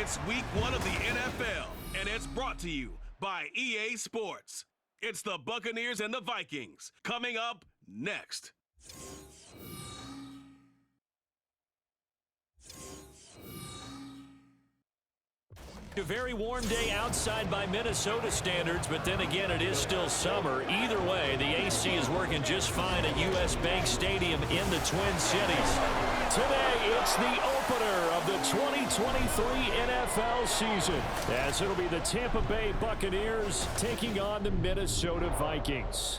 It's week 1 of the NFL, and it's brought to you by EA Sports. It's the Buccaneers and the Vikings coming up next. A very warm day outside by Minnesota standards, but then again, it is still summer. Either way, the AC is working just fine at U.S. Bank Stadium in the Twin Cities. Today, it's the opener of the 2023 NFL season, as it'll be the Tampa Bay Buccaneers taking on the Minnesota Vikings.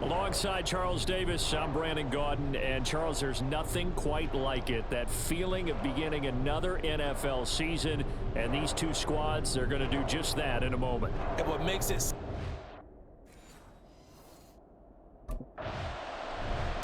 Alongside Charles Davis, I'm Brandon Gaudin, and Charles, there's nothing quite like it. That feeling of beginning another NFL season, and these two squads, they're going to do just that in a moment. And what makes it...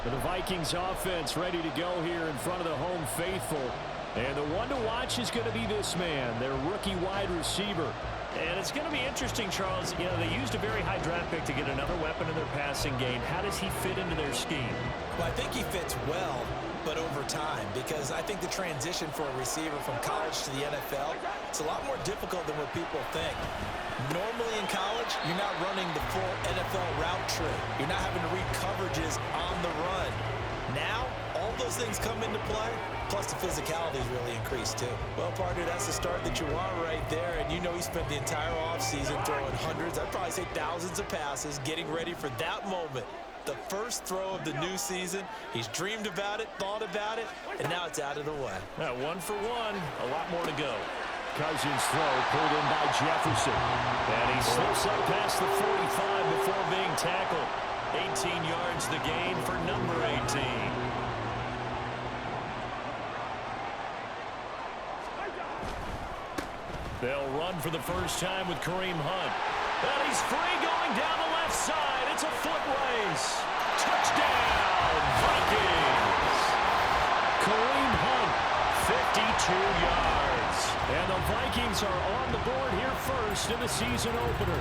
The Vikings offense ready to go here in front of the home faithful. And the one to watch is going to be this man, their rookie wide receiver. And it's going to be interesting, Charles. You know, they used a very high draft pick to get another weapon in their passing game. How does he fit into their scheme? Well, I think he fits well, but over time, because I think the transition for a receiver from college to the NFL, it's a lot more difficult than what people think. Normally in college, you're not running the full NFL route tree. You're not having to read coverages on the run. Now, all those things come into play, plus the physicality is really increased too. Well, partner, that's the start that you want right there, and you know he spent the entire offseason throwing hundreds, I'd probably say thousands of passes, getting ready for that moment. The first throw of the new season. He's dreamed about it, thought about it, and now it's out of the way. 1 for 1, a lot more to go. Cousins' throw pulled in by Jefferson. And he slips up past the 45 before being tackled. 18 yards the gain for number 18. They'll run for the first time with Kareem Hunt. And he's free going down the left side. It's a foot race. Touchdown, Vikings! Kareem Hunt, 52 yards. And the Vikings are on the board here first in the season opener.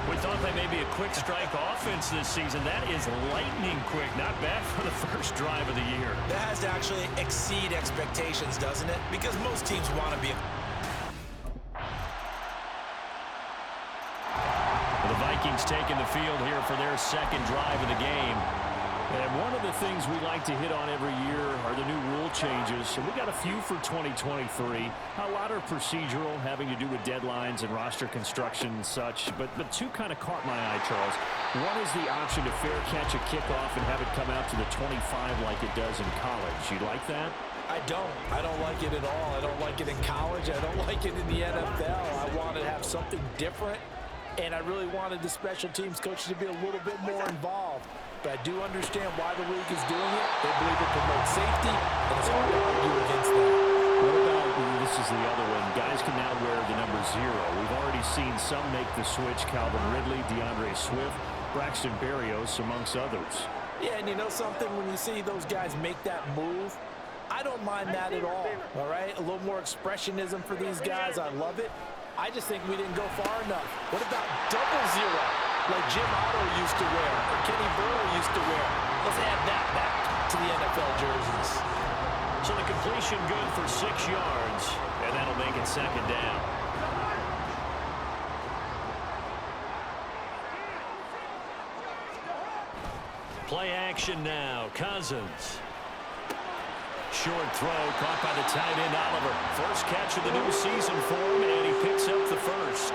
We thought they may be a quick strike offense this season. That is lightning quick. Not bad for the first drive of the year. That has to actually exceed expectations, doesn't it? Because most teams want to be... The Vikings taking the field here for their second drive of the game. And one of the things we like to hit on every year are the new rule changes. So we got a few for 2023. A lot are procedural, having to do with deadlines and roster construction and such. But two kind of caught my eye, Charles. One is the option to fair catch a kickoff and have it come out to the 25 like it does in college. You like that? I don't. I don't like it at all. I don't like it in college. I don't like it in the NFL. I want to have something different. And I really wanted the special teams coaches to be a little bit more involved. But I do understand why the league is doing it. They believe it promotes safety, and it's hard to argue against that. What about, this is the other one, guys can now wear the number 0. We've already seen some make the switch, Calvin Ridley, DeAndre Swift, Braxton Berrios, amongst others. Yeah, and you know something? When you see those guys make that move, I don't mind that at all right? A little more expressionism for these guys. I love it. I just think we didn't go far enough. What about double 0, like Jim Otto used to wear, or Kenny Burrow used to wear? Let's add that back to the NFL jerseys. So the completion good for 6 yards, and that'll make it second down. Play action now. Cousins. Short throw caught by the tight end Oliver. First catch of the new season for him, and he picks up the first.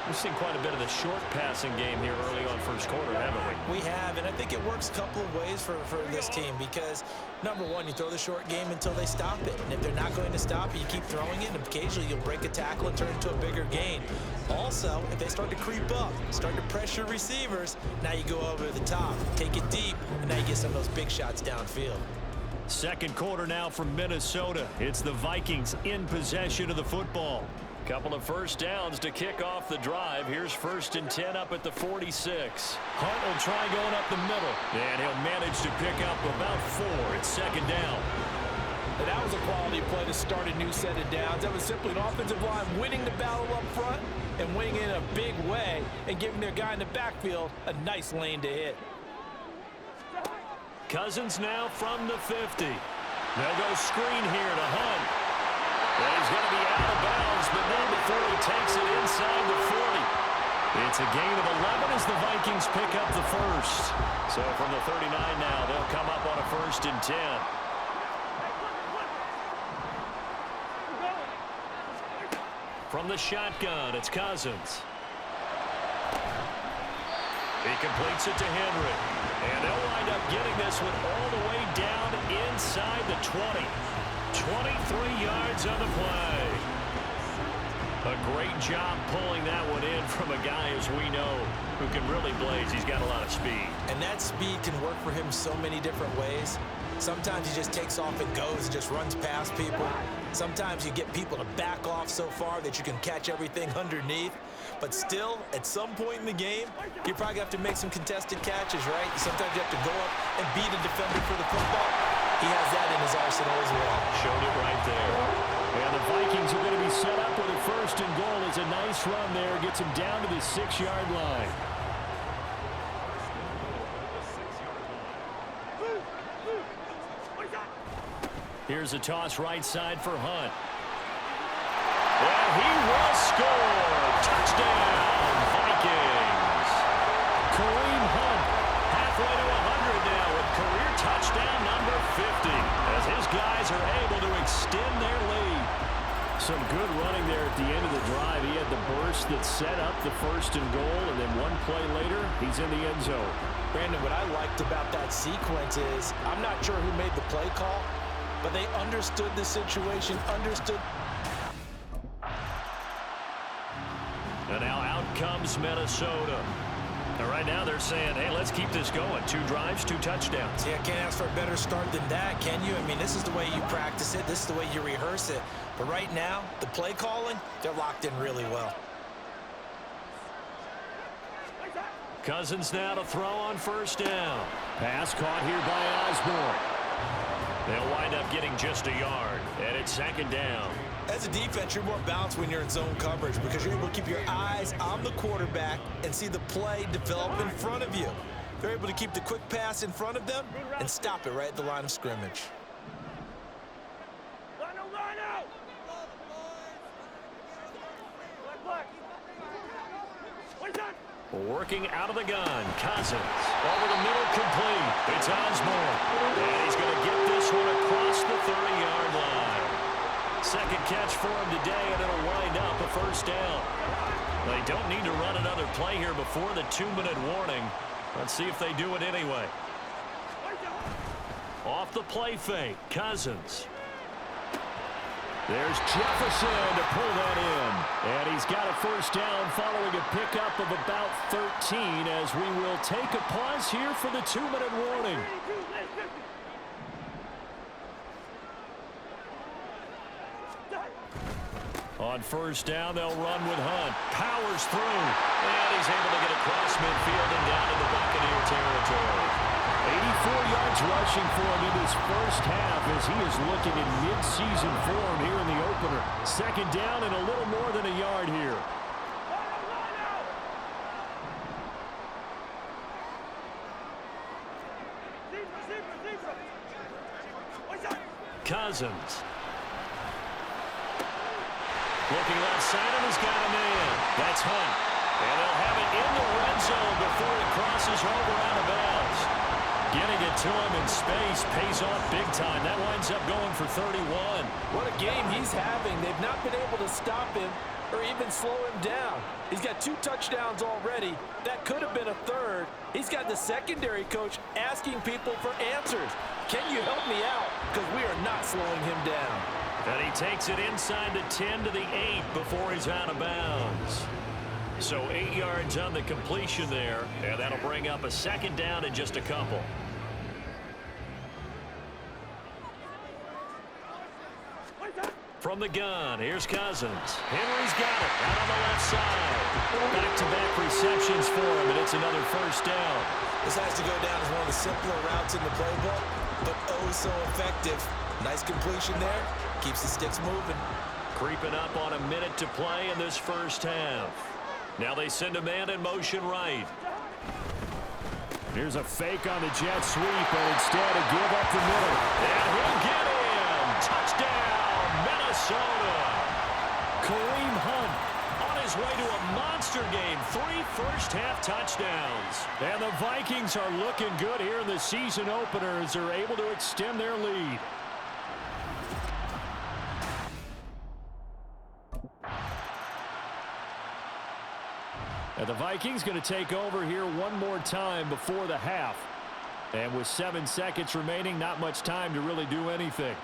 We've seen quite a bit of the short passing game here early on first quarter, haven't we? We have, and I think it works a couple of ways for this team because, number one, you throw the short game until they stop it. And if they're not going to stop it, you keep throwing it, and occasionally you'll break a tackle and turn it into a bigger gain. Also, if they start to creep up, start to pressure receivers, now you go over the top, take it deep, and now you get some of those big shots downfield. Second quarter now from Minnesota. It's the Vikings in possession of the football. Couple of first downs to kick off the drive. Here's 1st and 10 up at the 46. Hunt will try going up the middle, and he'll manage to pick up about 4. It's second down. And that was a quality play to start a new set of downs. That was simply an offensive line winning the battle up front and winning it in a big way and giving their guy in the backfield a nice lane to hit. Cousins now from the 50. They'll go screen here to Hunt. And he's going to be out of bounds, but not before he takes it inside the 40. It's a gain of 11 as the Vikings pick up the first. So from the 39 now, they'll come up on a 1st and 10. From the shotgun, it's Cousins. He completes it to Henry. And they'll wind up getting this one all the way down inside the 20. 23 yards on the play. A great job pulling that one in from a guy, as we know, who can really blaze. He's got a lot of speed. And that speed can work for him so many different ways. Sometimes he just takes off and goes and just runs past people. Sometimes you get people to back off so far that you can catch everything underneath. But still, at some point in the game, you probably have to make some contested catches, right? Sometimes you have to go up and beat a defender for the football. He has that in his arsenal as well. Showed it right there. And the Vikings are going to be set up with a 1st and goal. It's a nice run there. Gets him down to the 6-yard line. Here's a toss right side for Hunt. And he will score. Touchdown, Vikings. Kareem Hunt, halfway to 100 now with career touchdown number 50. As his guys are able to extend their lead. Some good running there at the end of the drive. He had the burst that set up the 1st and goal, and then one play later, he's in the end zone. Brandon, what I liked about that sequence is, I'm not sure who made the play call, but they understood the situation, understood. And now out comes Minnesota. And right now they're saying, hey, let's keep this going. 2 drives, 2 touchdowns. Yeah, can't ask for a better start than that, can you? I mean, this is the way you practice it. This is the way you rehearse it. But right now, the play calling, they're locked in really well. Cousins now to throw on 1st down. Pass caught here by Osborne. They'll wind up getting just a yard, and it's 2nd down. As a defense, you're more balanced when you're in zone coverage because you're able to keep your eyes on the quarterback and see the play develop in front of you. They're able to keep the quick pass in front of them and stop it right at the line of scrimmage. Working out of the gun, Cousins. Over the middle, complete. It's Osborne. And he's going to get this one across the 30-yard line. 2nd catch for him today, and it'll wind up a 1st down. They don't need to run another play here before the 2-minute warning. Let's see if they do it anyway. Off the play fake, Cousins. There's Jefferson to pull that in. And he's got a 1st down following a pickup of about 13 as we will take a pause here for the 2-minute warning. On 1st down, they'll run with Hunt. Powers through. And he's able to get across midfield and down into Buccaneer territory. 84 yards rushing for him in his 1st half as he is looking in mid-season form here in the opener. 2nd down and a little more than a yard here. Cousins. Looking left side, and he's got a man. That's Hunt. And they'll have it in the red zone before it crosses over out of bounds. Getting it to him in space pays off big time. That winds up going for 31. What a game he's having. They've not been able to stop him or even slow him down. He's got 2 touchdowns already. That could have been a 3rd. He's got the secondary coach asking people for answers. Can you help me out? Because we are not slowing him down. And he takes it inside the 10 to the 8 before he's out of bounds. So 8 yards on the completion there, and that'll bring up a 2nd down in just a couple. From the gun, here's Cousins. Henry's got it out on the left side. Back-to-back receptions for him, and it's another 1st down. This has to go down as one of the simpler routes in the playbook, but oh so effective. Nice completion there. Keeps the sticks moving. Creeping up on a minute to play in this 1st half. Now they send a man in motion right. Here's a fake on the jet sweep, and instead a give up the middle. And he'll get in. Touchdown, Minnesota. his way to a monster game. 3 first-half touchdowns. And the Vikings are looking good here in the season opener as they're able to extend their lead. And the Vikings going to take over here one more time before the half. And with 7 seconds remaining, not much time to really do anything.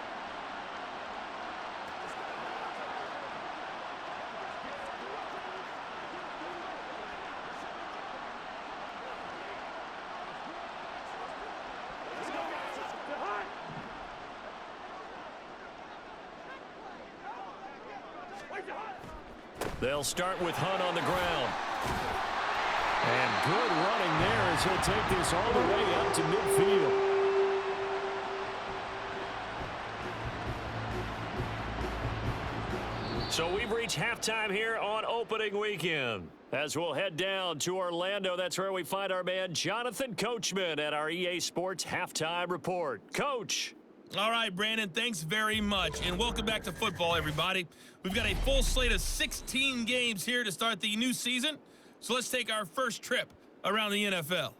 They'll start with Hunt on the ground. And good running there as he'll take this all the way up to midfield. So we've reached halftime here on opening weekend. As we'll head down to Orlando, that's where we find our man Jonathan Coachman at our EA Sports Halftime Report. Coach. All right, Brandon, thanks very much, and welcome back to football, everybody. We've got a full slate of 16 games here to start the new season, so let's take our first trip around the NFL.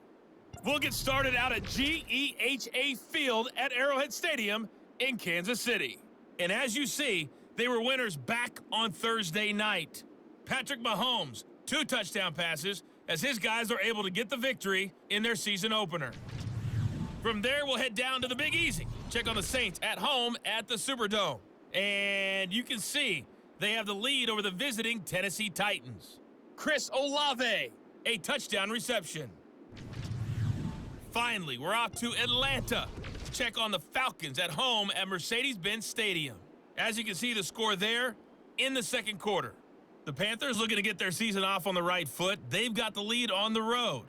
We'll get started out at GEHA Field at Arrowhead Stadium in Kansas City. And as you see, they were winners back on Thursday night. Patrick Mahomes, 2 touchdown passes, as his guys are able to get the victory in their season opener. From there, we'll head down to the Big Easy. Check on the Saints at home at the Superdome. And you can see they have the lead over the visiting Tennessee Titans. Chris Olave, a touchdown reception. Finally, we're off to Atlanta. Check on the Falcons at home at Mercedes-Benz Stadium. As you can see, the score there in the second quarter. The Panthers looking to get their season off on the right foot. They've got the lead on the road.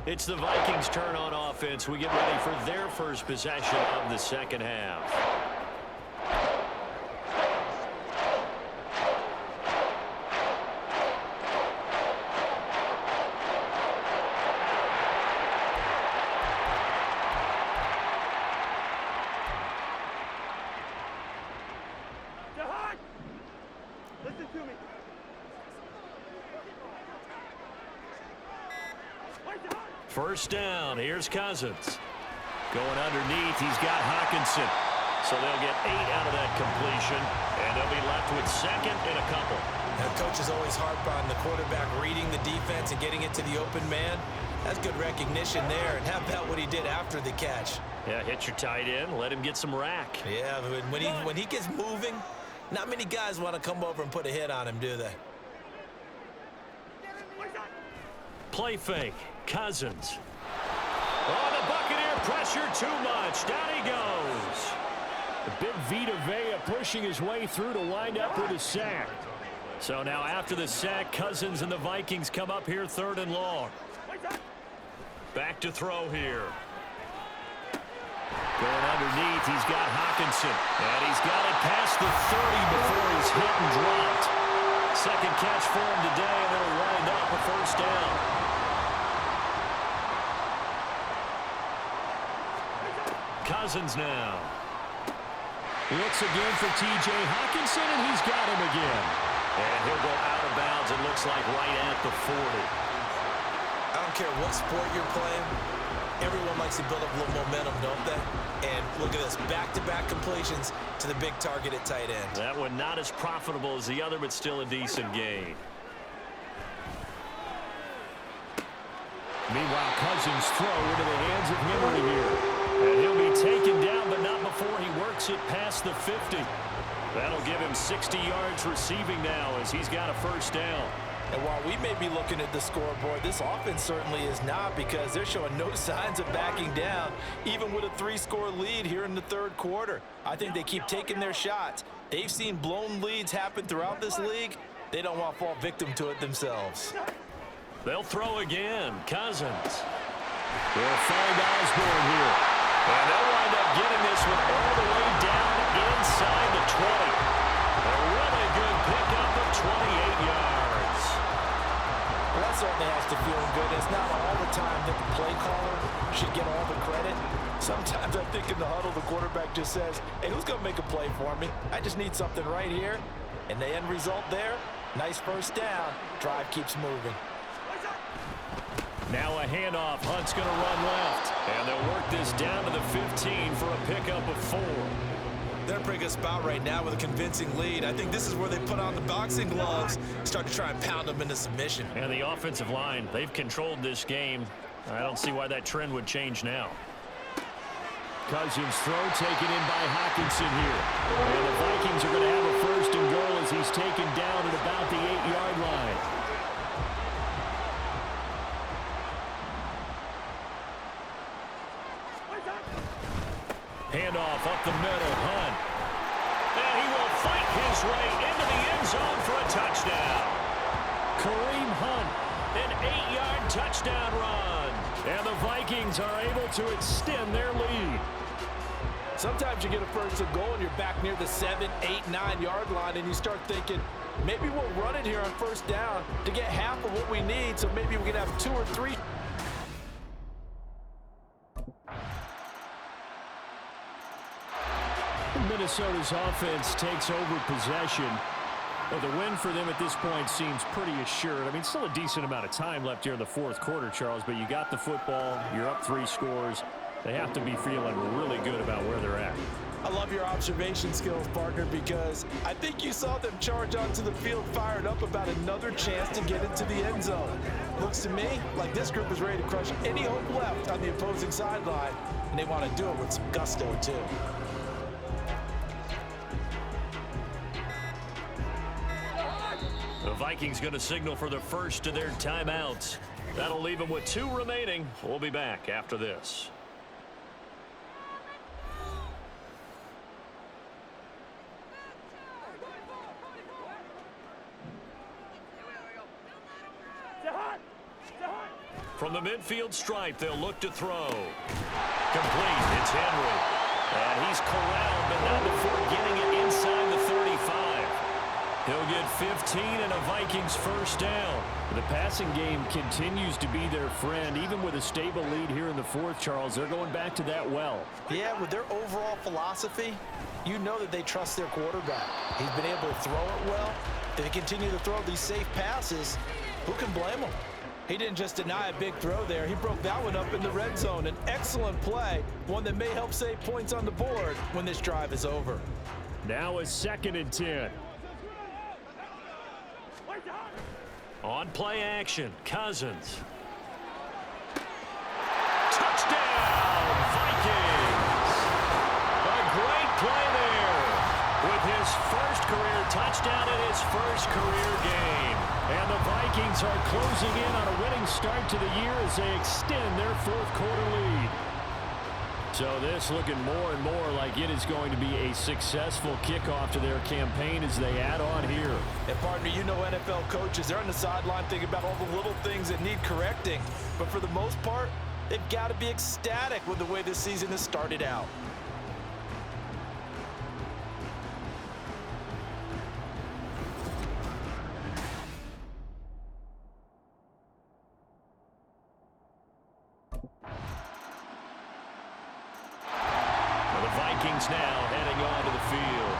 It's the Vikings' turn on offense. We get ready for their first possession of the second half. Listen to me. First down. Here's Cousins. Going underneath, he's got Hawkinson. So they'll get 8 out of that completion, and they'll be left with second and a couple. Now, coach is always harp on the quarterback reading the defense and getting it to the open man. That's good recognition there. And how about what he did after the catch? Yeah, hit your tight end, let him get some rack. Yeah, when he gets moving, not many guys want to come over and put a hit on him, do they? Play fake. Cousins. Oh, the Buccaneer pressure too much. Down he goes. The big Vita Vea pushing his way through to wind up with a sack. So now after the sack, Cousins and the Vikings come up here 3rd and long. Back to throw here. Going underneath, he's got Hawkinson. And he's got it past the 30 before he's hit and dropped. Second catch for him today, and it'll wind up a first down. Cousins now. Looks again for T.J. Hawkinson, and he's got him again. And he'll go out of bounds, it looks like, right at the 40. I don't care what sport you're playing. Everyone likes to build up a little momentum, don't they? And look at this, back-to-back completions to the big target at tight end. That one not as profitable as the other, but still a decent gain. Meanwhile, Cousins throw into the hands of Henry here. And he'll be taken down, but not before he works it past the 50. That'll give him 60 yards receiving now as he's got a first down. And while we may be looking at the scoreboard, this offense certainly is not, because they're showing no signs of backing down, even with a 3-score lead here in the third quarter. I think they keep taking their shots. They've seen blown leads happen throughout this league. They don't want to fall victim to it themselves. They'll throw again. Cousins. We'll find Osborne here. And they'll wind up getting this one all the way down inside the 20. A really good pickup of 28 yards. Well, that certainly has to feel good. It's not all the time that the play caller should get all the credit. Sometimes I think in the huddle, the quarterback just says, hey, who's going to make a play for me? I just need something right here. And the end result there, nice first down. Drive keeps moving. Now a handoff. Hunt's going to run left. And they'll work this down to the 15 for a pickup of 4. They're in a pretty good spot right now with a convincing lead. I think this is where they put on the boxing gloves, start to try and pound them into submission. And the offensive line, they've controlled this game. I don't see why that trend would change now. Cousins throw taken in by Hawkinson here. And the Vikings are going to have a first and goal as he's taken down at about the 8-yard line. Handoff up the middle, Hunt. And he will fight his way into the end zone for a touchdown. Kareem Hunt, an 8-yard touchdown run. And the Vikings are able to extend their lead. Sometimes you get a first and goal and you're back near the 7, 8, 9-yard line, and you start thinking, maybe we'll run it here on first down to get half of what we need, so maybe we can have 2 or 3. Minnesota's offense takes over possession. Well, the win for them at this point seems pretty assured. I mean, still a decent amount of time left here in the fourth quarter, Charles, but you got the football, you're up 3 scores. They have to be feeling really good about where they're at. I love your observation skills, partner, because I think you saw them charge onto the field fired up about another chance to get into the end zone. Looks to me like this group is ready to crush any hope left on the opposing sideline, and they want to do it with some gusto, too. The Vikings going to signal for the first of their timeouts. That'll leave them with 2 remaining. We'll be back after this. From the midfield stripe, they'll look to throw. Complete. It's Henry. And he's corralled, but not before getting it inside the 35. He'll get 15 and a Vikings first down. The passing game continues to be their friend. Even with a stable lead here in the fourth, Charles, they're going back to that well. Yeah, with their overall philosophy, you know that they trust their quarterback. He's been able to throw it well. They continue to throw these safe passes. Who can blame him? He didn't just deny a big throw there. He broke that one up in the red zone. An excellent play, one that may help save points on the board when this drive is over. Now a 2nd and 10. On play action, Cousins. Touchdown, Vikings! A great play there with his first career touchdown in his first career game. And the Vikings are closing in on a winning start to the year as they extend their fourth quarter lead. So this looking more and more like it is going to be a successful kickoff to their campaign as they add on here. And partner, you know NFL coaches, they're on the sideline thinking about all the little things that need correcting. But for the most part, they've got to be ecstatic with the way this season has started out. Now heading onto the field.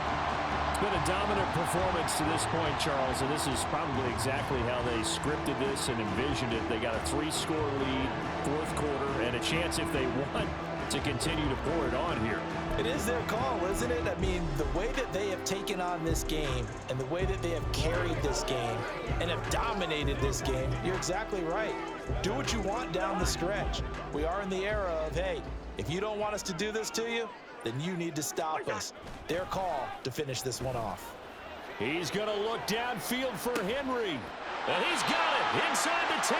It's been a dominant performance to this point, Charles, and this is probably exactly how they scripted this and envisioned it. They got a 3-score lead, fourth quarter, and a chance if they want to continue to pour it on here. It is their call, isn't it? I mean, the way that they have taken on this game and the way that they have carried this game and have dominated this game, you're exactly right. Do what you want down the stretch. We are in the era of, hey, if you don't want us to do this to you, then you need to stop us. Their call to finish this one off. He's going to look downfield for Henry. And he's got it inside the 10.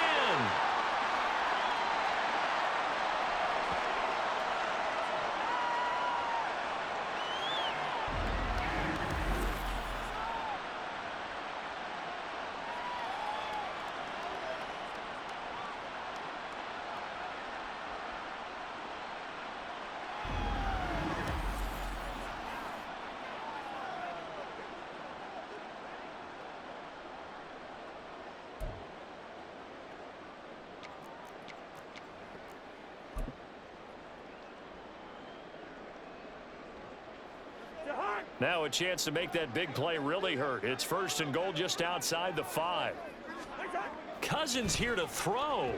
Now a chance to make that big play really hurt. It's 1st and goal just outside the 5. Cousins here to throw.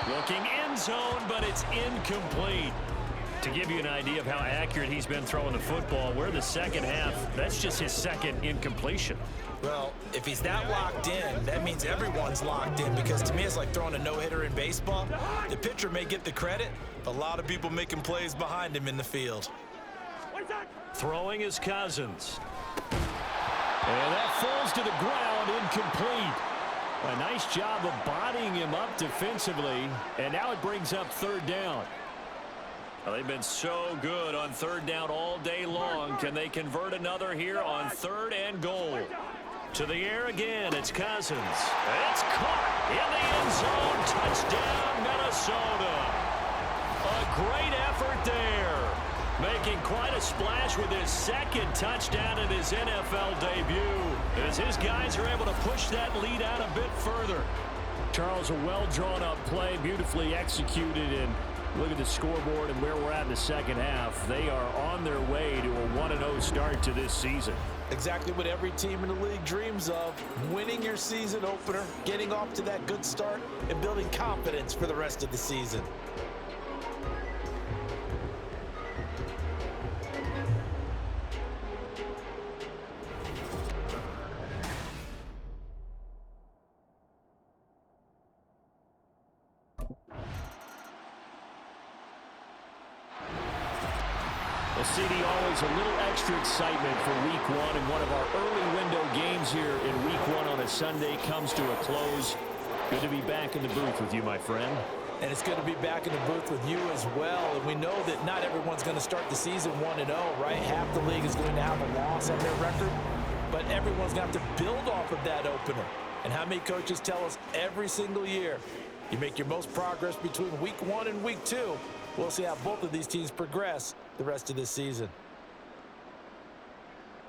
Looking end zone, but it's incomplete. To give you an idea of how accurate he's been throwing the football, we're in the second half. That's just his second incompletion. Well, if he's that locked in, that means everyone's locked in, because to me it's like throwing a no-hitter in baseball. The pitcher may get the credit, but a lot of people making plays behind him in the field. Throwing is Cousins. And that falls to the ground, incomplete. A nice job of bodying him up defensively, and now it brings up 3rd down. Well, they've been so good on 3rd down all day long. Can they convert another here on 3rd and goal? To the air again, it's Cousins. It's caught in the end zone. Touchdown, Minnesota. A great effort there. Making quite a splash with his 2nd touchdown in his NFL debut, as his guys are able to push that lead out a bit further. Charles, a well-drawn-up play, beautifully executed, and look at the scoreboard and where we're at in the second half. They are on their way to a 1-0 start to this season. Exactly what every team in the league dreams of, winning your season opener, getting off to that good start, and building confidence for the rest of the season. CD, always a little extra excitement for week 1, and one of our early window games here in week 1 on a Sunday comes to a close. Good to be back in the booth with you, my friend. And it's good to be back in the booth with you as well. And we know that not everyone's going to start the season 1-0, right? Half the league is going to have a loss on their record, but everyone's going to have to build off of that opener. And how many coaches tell us every single year, you make your most progress between week 1 and week 2. We'll see how both of these teams progress the rest of this season.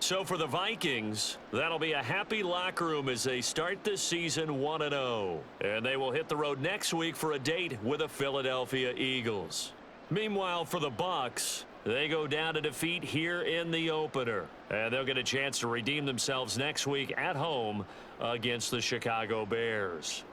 So for the Vikings, that'll be a happy locker room as they start this season 1-0. And they will hit the road next week for a date with the Philadelphia Eagles. Meanwhile, for the Bucs, they go down to defeat here in the opener. And they'll get a chance to redeem themselves next week at home against the Chicago Bears.